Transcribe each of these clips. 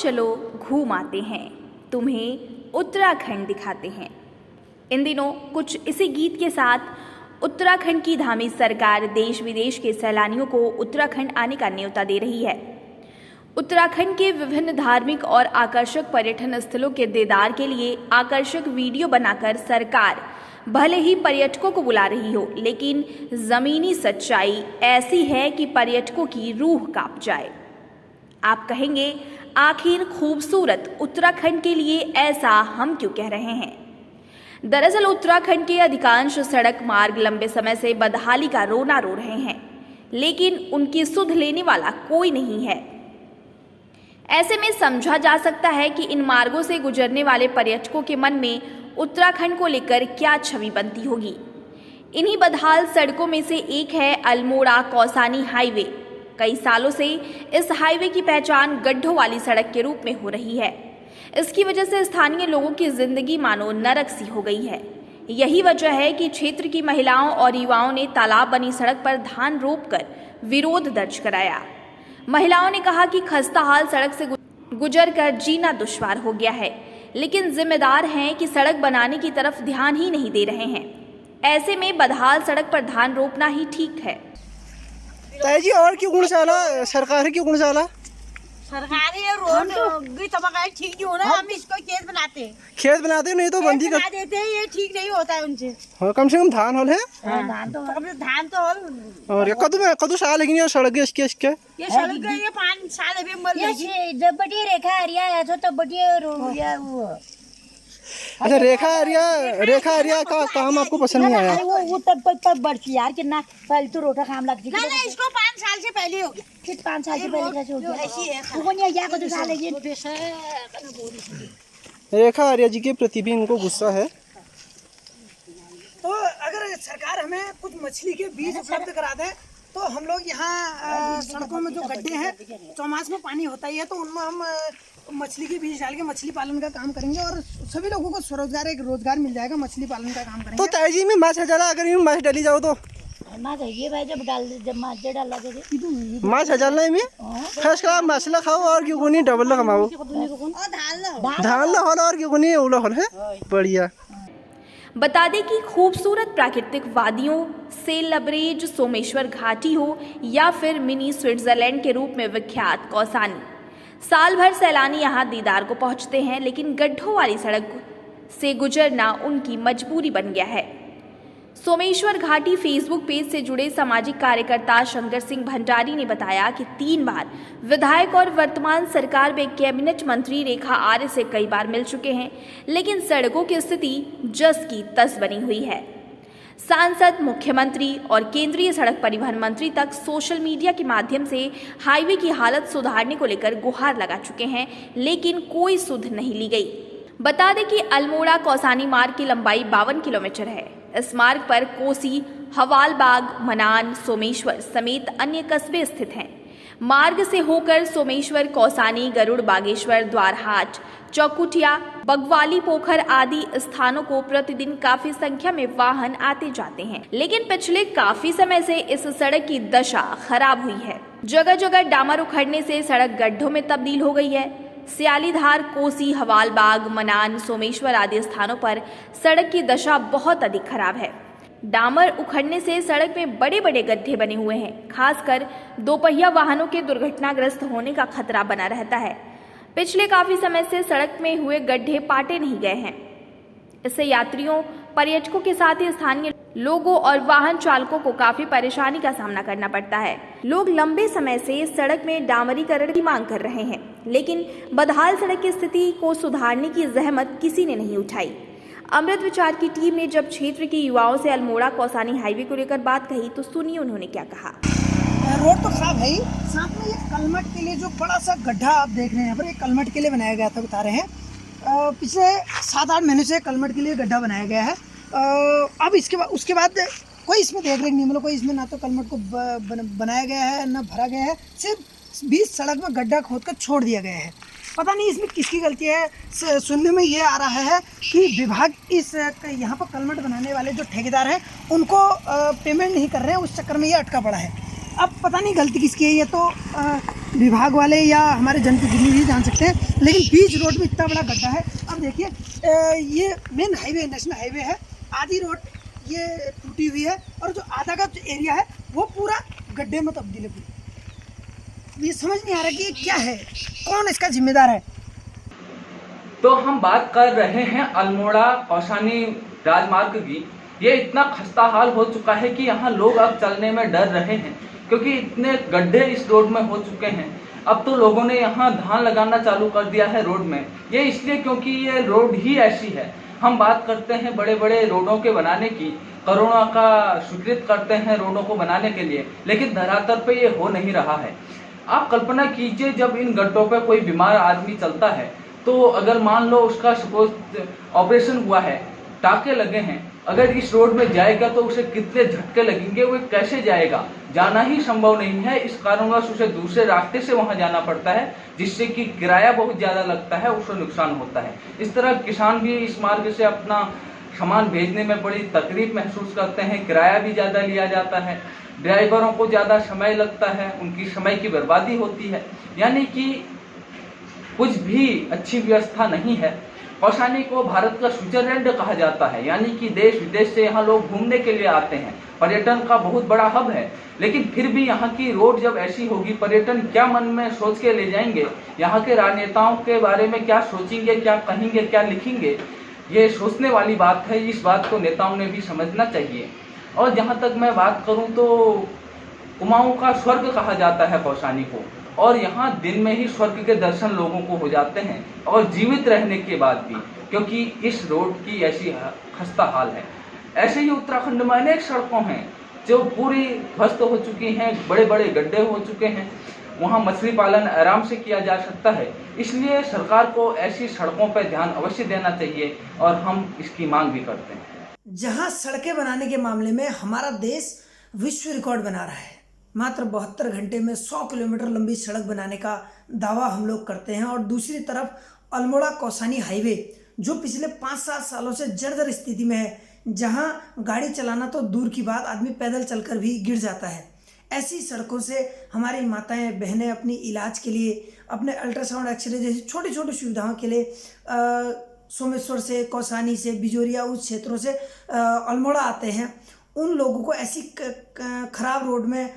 चलो घूम आते हैं, तुम्हें उत्तराखंड दिखाते हैं। इन दिनों कुछ इसी गीत के साथ उत्तराखंड की धामी सरकार देश विदेश के सैलानियों को उत्तराखंड आने का न्योता दे रही है। उत्तराखंड के विभिन्न धार्मिक और आकर्षक पर्यटन स्थलों के दीदार के लिए आकर्षक वीडियो बनाकर सरकार भले ही पर्यटकों को बुला रही हो, लेकिन जमीनी सच्चाई ऐसी है कि पर्यटकों की रूह कांप जाए। आप कहेंगे, आखिर खूबसूरत उत्तराखंड के लिए ऐसा हम क्यों कह रहे हैं? दरअसल उत्तराखंड के अधिकांश सड़क मार्ग लंबे समय से बदहाली का रोना रो रहे हैं, लेकिन उनकी सुध लेने वाला कोई नहीं है। ऐसे में समझा जा सकता है कि इन मार्गों से गुजरने वाले पर्यटकों के मन में उत्तराखंड को लेकर क्या छवि बनती होगी। इन्हीं बदहाल सड़कों में से एक है अल्मोड़ा कौसानी हाईवे। कई सालों से इस हाईवे की पहचान गड्ढों वाली सड़क के रूप में हो रही है। इसकी वजह से स्थानीय लोगों की जिंदगी मानो नरक सी हो गई है। यही वजह है कि क्षेत्र की महिलाओं और युवाओं ने तालाब बनी सड़क पर धान रोपकर विरोध दर्ज कराया। महिलाओं ने कहा कि खस्ताहाल सड़क से गुजरकर जीना दुश्वार हो गया है, लेकिन जिम्मेदार हैं कि सड़क बनाने की तरफ ध्यान ही नहीं दे रहे हैं। ऐसे में बदहाल सड़क पर धान रोपना ही ठीक है। ताई जी, और क्यों गुण चाला सरकार क्यों गुण चाला? सरकारी रोड ठीक नहीं हो रहा। हम इसको खेत बनाते नहीं तो बंदी कर देते हैं, ये ठीक नहीं होता है उनसे। हाँ, कम से कम धान होल है। धान तो होल। और कदू साल लेकिन ये सड़क इसके ये सड़क ये 5 साल अभी मर गई। जब बड़ी रेखा एरिया है तो तब बड़ी रोड वो। अच्छा, रेखा एरिया का काम आपको पसंद नहीं आया? वो तब बढ़ती यार, कितना फालतू रोटा काम लगती है। ना इसको 5 साल से पहले हो गया। फिर 5 साल से पहले कैसे हो गया? ऐसी है वो नहीं आया को साल लेकिन रेखा एरिया जी के प्रति भी इनको गुस्सा है। तो अगर सरकार हमें कुछ मछली के बीज उपलब्ध करा दे तो हम लोग यहाँ सड़कों में जो गड्ढे हैं, चौमास में पानी होता ही है, तो उनमें हम मछली के बीज डाल के मछली पालन का काम करेंगे और सभी लोगों को स्वरोजगार एक रोजगार मिल जाएगा। मछली पालन का काम करेंगे। तो ताई जी में माछ हजाला, अगर इसमें माछ डाली जाओ तो ये भाई जब माछ डाला माछ हजाला में फर्स्ट क्लास मसाला खाओ और क्यों नहीं डबल कमाओ धान लो और क्यों नहीं उला होल है बढ़िया। बता दें कि खूबसूरत प्राकृतिक वादियों से लबरेज सोमेश्वर घाटी हो या फिर मिनी स्विट्जरलैंड के रूप में विख्यात कौसानी, साल भर सैलानी यहाँ दीदार को पहुँचते हैं, लेकिन गड्ढों वाली सड़क से गुजरना उनकी मजबूरी बन गया है। सोमेश्वर घाटी फेसबुक पेज से जुड़े सामाजिक कार्यकर्ता शंकर सिंह भंडारी ने बताया कि 3 बार विधायक और वर्तमान सरकार में कैबिनेट मंत्री रेखा आर्य से कई बार मिल चुके हैं, लेकिन सड़कों की स्थिति जस की तस बनी हुई है। सांसद, मुख्यमंत्री और केंद्रीय सड़क परिवहन मंत्री तक सोशल मीडिया के माध्यम से हाईवे की हालत सुधारने को लेकर गुहार लगा चुके हैं, लेकिन कोई सुध नहीं ली गई। बता दें कि अल्मोड़ा कौसानी मार्ग की लंबाई 52 किलोमीटर है। इस मार्ग पर कोसी, हवालबाग, मनान, सोमेश्वर समेत अन्य कस्बे स्थित हैं। मार्ग से होकर सोमेश्वर, कौसानी, गरुड़, बागेश्वर, द्वारहाट, चौकुटिया, बगवाली, पोखर आदि स्थानों को प्रतिदिन काफी संख्या में वाहन आते जाते हैं, लेकिन पिछले काफी समय से इस सड़क की दशा खराब हुई है। जगह जगह डामर उखड़ने से सड़क गड्ढों में तब्दील हो गई है। सियालीधार, कोसी, हवालबाग, मनान, सोमेश्वर आदि स्थानों पर सड़क की दशा बहुत अधिक खराब है। डामर उखड़ने से सड़क में बड़े बड़े गड्ढे बने हुए हैं। खासकर दोपहिया वाहनों के दुर्घटनाग्रस्त होने का खतरा बना रहता है। पिछले काफी समय से सड़क में हुए गड्ढे पाटे नहीं गए हैं। इससे यात्रियों, पर्यटकों के साथ ही स्थानीय लोगों और वाहन चालकों को काफी परेशानी का सामना करना पड़ता है। लोग लंबे समय से सड़क में डामरीकरण की मांग कर रहे हैं, लेकिन बदहाल सड़क की स्थिति को सुधारने की जहमत किसी ने नहीं उठाई। अमृत विचार की टीम ने जब क्षेत्र के युवाओं से अल्मोड़ा कौसानी हाईवे को लेकर बात कही तो सुनिए उन्होंने क्या कहा। रोड तो खराब है ही, साथ में ये कलमट के लिए जो बड़ा सा गड्ढा आप देख रहे हैं यहाँ पर, ये कलमट के लिए बनाया गया था, बता रहे हैं। पिछले 7-8 महीने से कलमट के लिए गड्ढा बनाया गया है। अब उसके बाद कोई इसमें देख रेख नहीं, मतलब कोई इसमें ना तो कलमट को बनाया गया है ना भरा गया है, सिर्फ बीच सड़क में गड्ढा खोद कर छोड़ दिया गया है। पता नहीं इसमें किसकी गलती है। सुनने में ये आ रहा है कि विभाग इस यहाँ पर कलमट बनाने वाले जो ठेकेदार हैं उनको पेमेंट नहीं कर रहे हैं, उस चक्कर में ये अटका पड़ा है। अब पता नहीं गलती किसकी है, ये तो विभाग वाले या हमारे जनप्रतिनिधि भी जान सकते हैं, लेकिन बीच रोड में इतना बड़ा गड्ढा है। अब देखिए ये मेन हाईवे, नेशनल हाईवे है, आधी रोड ये टूटी हुई है और जो आधा का जो एरिया है वो पूरा गड्ढे में तब्दील है। ये समझ नहीं आ रहा कि ये क्या है, कौन इसका जिम्मेदार है। तो हम बात कर रहे हैं अल्मोड़ा कौसानी राजमार्ग की। ये इतना खस्ता हाल हो चुका है कि यहाँ लोग अब चलने में डर रहे हैं, क्योंकि इतने गड्ढे इस रोड में हो चुके हैं। अब तो लोगों ने यहाँ धान लगाना चालू कर दिया है रोड में। ये इसलिए क्योंकि ये रोड ही ऐसी है। हम बात करते हैं बड़े बड़े रोडों के बनाने की, करोड़ों का स्वीकृत करते हैं रोडों को बनाने के लिए, लेकिन धरातल पे ये हो नहीं रहा है। आप कल्पना कीजिए, जब इन गड्ढों पे कोई बीमार आदमी चलता है, तो अगर मान लो उसका सपोज ऑपरेशन हुआ है, टाके लगे हैं, अगर इस रोड में जाएगा तो उसे कितने झटके लगेंगे, वो कैसे जाएगा, जाना ही संभव नहीं है। इस कारणवश उसे दूसरे रास्ते से वहां जाना पड़ता है, जिससे कि किराया बहुत ज्यादा लगता है, उसे नुकसान होता है। इस तरह किसान भी इस मार्ग से अपना सामान भेजने में बड़ी तकलीफ महसूस करते हैं, किराया भी ज्यादा लिया जाता है, ड्राइवरों को ज्यादा समय लगता है, उनकी समय की बर्बादी होती है, यानी कि कुछ भी अच्छी व्यवस्था नहीं है। कौसानी को भारत का स्विट्जरलैंड कहा जाता है, यानी कि देश विदेश से यहाँ लोग घूमने के लिए आते हैं, पर्यटन का बहुत बड़ा हब है। लेकिन फिर भी यहाँ की रोड जब ऐसी होगी, पर्यटन क्या मन में सोच के ले जाएंगे, यहाँ के राजनेताओं के बारे में क्या सोचेंगे, क्या कहेंगे, क्या लिखेंगे, ये सोचने वाली बात है। इस बात को नेताओं ने भी समझना चाहिए। और जहाँ तक मैं बात करूँ तो कुमाऊं का स्वर्ग कहा जाता है कौसानी को, और यहाँ दिन में ही स्वर्ग के दर्शन लोगों को हो जाते हैं, और जीवित रहने के बाद भी, क्योंकि इस रोड की ऐसी खस्ता हाल है। ऐसे ही उत्तराखंड में अनेक सड़कों हैं जो पूरी ध्वस्त हो चुकी हैं, बड़े बड़े गड्ढे हो चुके हैं, वहाँ मछली पालन आराम से किया जा सकता है। इसलिए सरकार को ऐसी सड़कों पर ध्यान अवश्य देना चाहिए, और हम इसकी मांग भी करते हैं। जहां सड़कें बनाने के मामले में हमारा देश विश्व रिकॉर्ड बना रहा है, मात्र 72 घंटे में 100 किलोमीटर लंबी सड़क बनाने का दावा हम लोग करते हैं। और दूसरी तरफ अल्मोड़ा कौसानी हाईवे जो पिछले 5-7 सालों से जर्जर स्थिति में है, जहां गाड़ी चलाना तो दूर की बात, आदमी पैदल चलकर भी गिर जाता है। ऐसी सड़कों से हमारी माताएं बहनें अपनी इलाज के लिए, अपने अल्ट्रासाउंड एक्सरे जैसी छोटी छोटी सुविधाओं के लिए सोमेश्वर से, कौसानी से, बिजोरिया उस क्षेत्रों से अल्मोड़ा आते हैं। उन लोगों को ऐसी खराब रोड में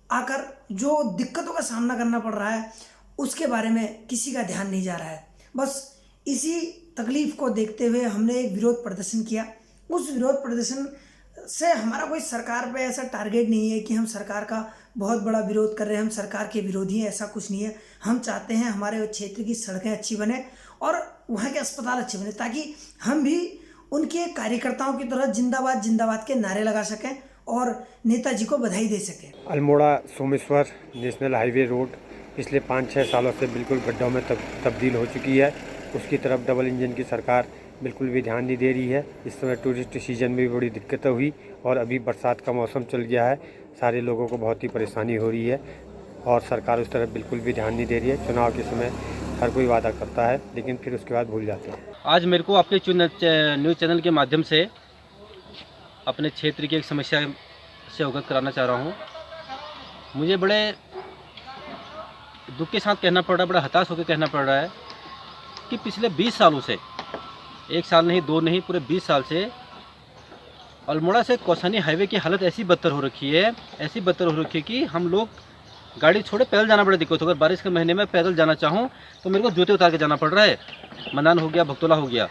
आकर जो दिक्कतों का सामना करना पड़ रहा है, उसके बारे में किसी का ध्यान नहीं जा रहा है। बस इसी तकलीफ को देखते हुए हमने एक विरोध प्रदर्शन किया। उस विरोध प्रदर्शन से हमारा कोई सरकार पे ऐसा टारगेट नहीं है कि हम सरकार का बहुत बड़ा विरोध कर रहे हैं, हम सरकार के विरोधी हैं, ऐसा कुछ नहीं है। हम चाहते हैं हमारे क्षेत्र की सड़कें अच्छी बने और वहाँ के अस्पताल अच्छे बने, ताकि हम भी उनके कार्यकर्ताओं की तरह जिंदाबाद जिंदाबाद के नारे लगा सकें और नेताजी को बधाई दे सकें। Almora Someshwar national highway road पिछले 5-6 सालों से बिल्कुल गड्ढों में तब्दील हो चुकी है। उसकी तरफ डबल इंजन की सरकार बिल्कुल भी ध्यान नहीं दे रही है। इस समय टूरिस्ट सीजन में भी बड़ी दिक्कतें हुई, और अभी बरसात का मौसम चल गया है, सारे लोगों को बहुत ही परेशानी हो रही है, और सरकार उस तरफ बिल्कुल भी ध्यान नहीं दे रही है। चुनाव के समय हर कोई वादा करता है, लेकिन फिर उसके बाद भूल जाते हैं। आज मेरे को आपके न्यूज़ चैनल के माध्यम से अपने क्षेत्र की एक समस्या से अवगत कराना चाह रहा हूँ। मुझे बड़े दुख के साथ कहना पड़ रहा है, बड़ा हताश होकर कहना पड़ रहा है कि पिछले 20 सालों से, 1 साल नहीं, 2 नहीं, पूरे 20 साल से अल्मोड़ा से कौसानी हाईवे की हालत ऐसी बदतर हो रखी है, ऐसी बदतर हो रखी है कि हम लोग गाड़ी छोड़े पैदल जाना बड़ा दिक्कत। अगर बारिश के महीने में पैदल जाना चाहूँ तो मेरे को जूते उतार के जाना पड़ रहा है। मनान हो गया, भगतोला हो गया।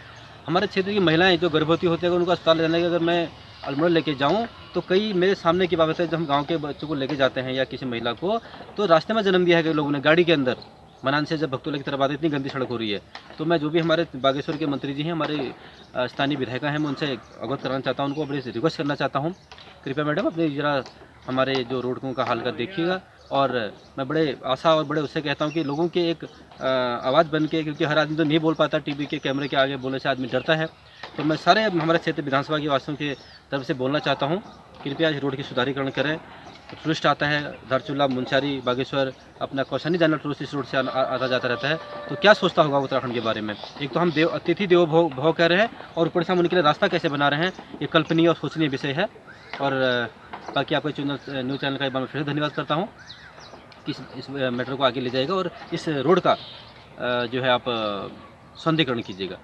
हमारे क्षेत्र की महिलाएं जो गर्भवती होती है, उनको अस्पताल ले जाने के अगर मैं अल्मोड़ा लेके जाऊं तो कई मेरे सामने की बात है, जब हम गांव के बच्चों को लेके जाते हैं या किसी महिला को, तो रास्ते में जन्म दिया है कई लोगों ने गाड़ी के अंदर। मनान से जब भगतोला की तरफ आते, इतनी गंदी सड़क हो रही है। तो मैं जो भी हमारे बागेश्वर के मंत्री जी हैं, हमारे स्थानीय विधायिका हैं, मैं उनसे अवगत कराना चाहता हूँ, उनको बड़े रिक्वेस्ट करना चाहता हूँ, कृपया मैडम अपने ज़रा हमारे जो रोडों का हाल का देखिएगा। और मैं बड़े आशा और बड़े उससे कहता हूँ कि लोगों के एक आवाज़ बन के, क्योंकि हर आदमी तो नहीं बोल पाता, टीवी के कैमरे के आगे बोलने से आदमी डरता है, तो मैं सारे हमारे क्षेत्र विधानसभा के वासियों के तरफ से बोलना चाहता हूँ, कृपया इस रोड की सुधारीकरण करें। टूरिस्ट आता है, धारचूला, मुंशारी, बागेश्वर, अपना कौसानी जाना टूरिस्ट इस रोड से आता जाता रहता है, तो क्या सोचता होगा उत्तराखंड के बारे में। एक तो हम अतिथि देवो भव कह रहे हैं, और ऊपर से हम उनके लिए रास्ता कैसे बना रहे हैं, ये कल्पनीय और सोचनीय विषय है। और बाकी आपके न्यूज़ चैनल का एक बार मैं फिर से धन्यवाद करता हूँ। इस मैटर को आगे ले जाएगा और इस रोड का जो है आप सौंदर्यीकरण कीजिएगा।